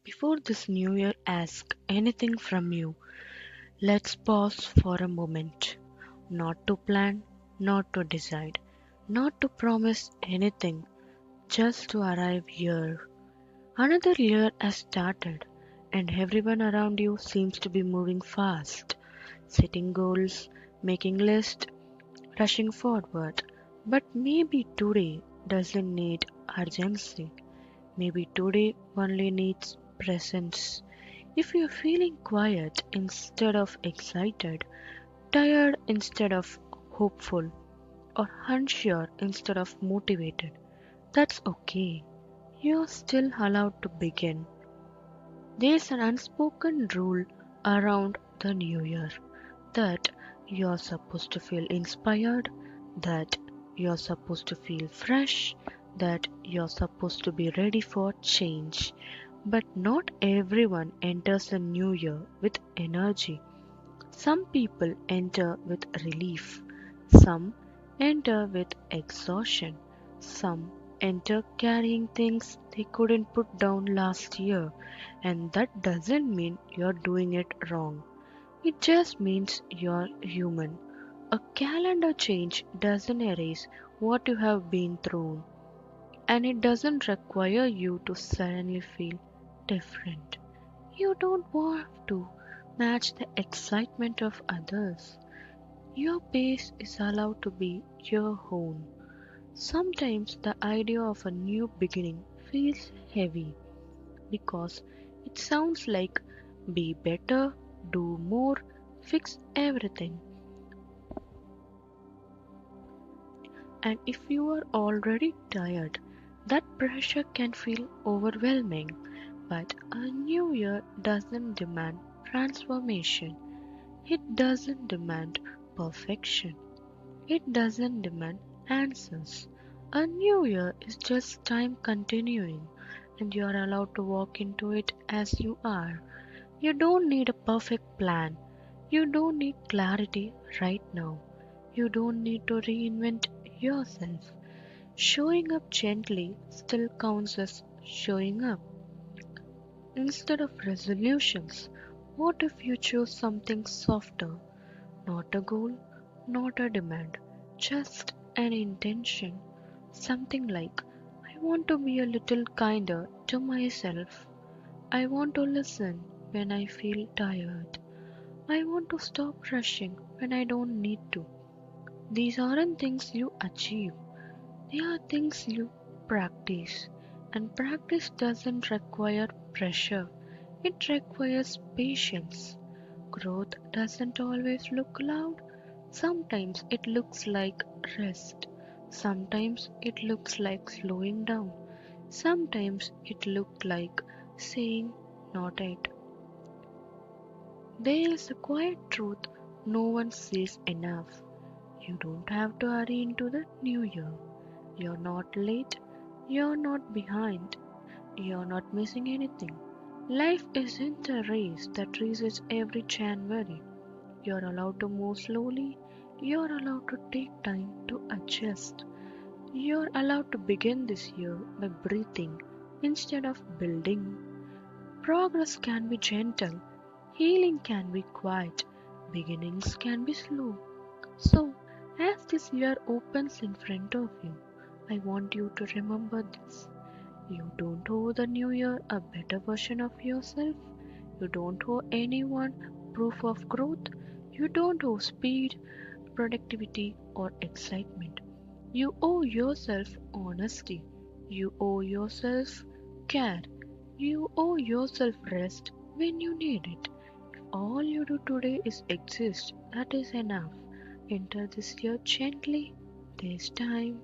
Before this new year asks anything from you, let's pause for a moment. Not to plan, not to decide, not to promise anything, just to arrive here. Another year has started, and everyone around you seems to be moving fast, setting goals, making lists, rushing forward. But maybe today doesn't need urgency. Maybe today only needs presence. If you're feeling quiet instead of excited, tired instead of hopeful, or unsure instead of motivated, that's okay. You're still allowed to begin. There's an unspoken rule around the new year that you're supposed to feel inspired, that you're supposed to feel fresh, that you're supposed to be ready for change. But not everyone enters the new year with energy. Some people enter with relief, some enter with exhaustion, some enter carrying things they couldn't put down last year, and that doesn't mean you're doing it wrong. It just means you're human. A calendar change doesn't erase what you have been through, and it doesn't require you to suddenly feel different. You don't have to match the excitement of others. Your pace is allowed to be your own. Sometimes the idea of a new beginning feels heavy because it sounds like be better, do more, fix everything. And if you are already tired, that pressure can feel overwhelming. But a new year doesn't demand transformation. It doesn't demand perfection. It doesn't demand answers. A new year is just time continuing, and you are allowed to walk into it as you are. You don't need a perfect plan. You don't need clarity right now. You don't need to reinvent yourself. Showing up gently still counts as showing up. Instead of resolutions, what if you choose something softer? Not a goal, not a demand, just an intention. Something like, I want to be a little kinder to myself. I want to listen when I feel tired. I want to stop rushing when I don't need to. These aren't things you achieve, they are things you practice. And practice doesn't require pressure, it requires patience. Growth doesn't always look loud. Sometimes it looks like rest. Sometimes it looks like slowing down. Sometimes it looks like saying, not yet. There is a quiet truth no one says enough. You don't have to hurry into the new year. You're not late. You're not behind. You're not missing anything. Life isn't a race that resets every January. You're allowed to move slowly. You're allowed to take time to adjust. You're allowed to begin this year by breathing instead of building. Progress can be gentle, healing can be quiet, beginnings can be slow. So, as this year opens in front of you, I want you to remember this. You don't owe the new year a better version of yourself. You don't owe anyone proof of growth. You don't owe speed, productivity, or excitement. You owe yourself honesty. You owe yourself care. You owe yourself rest when you need it. If all you do today is exist, that is enough. Enter this year gently. There's time.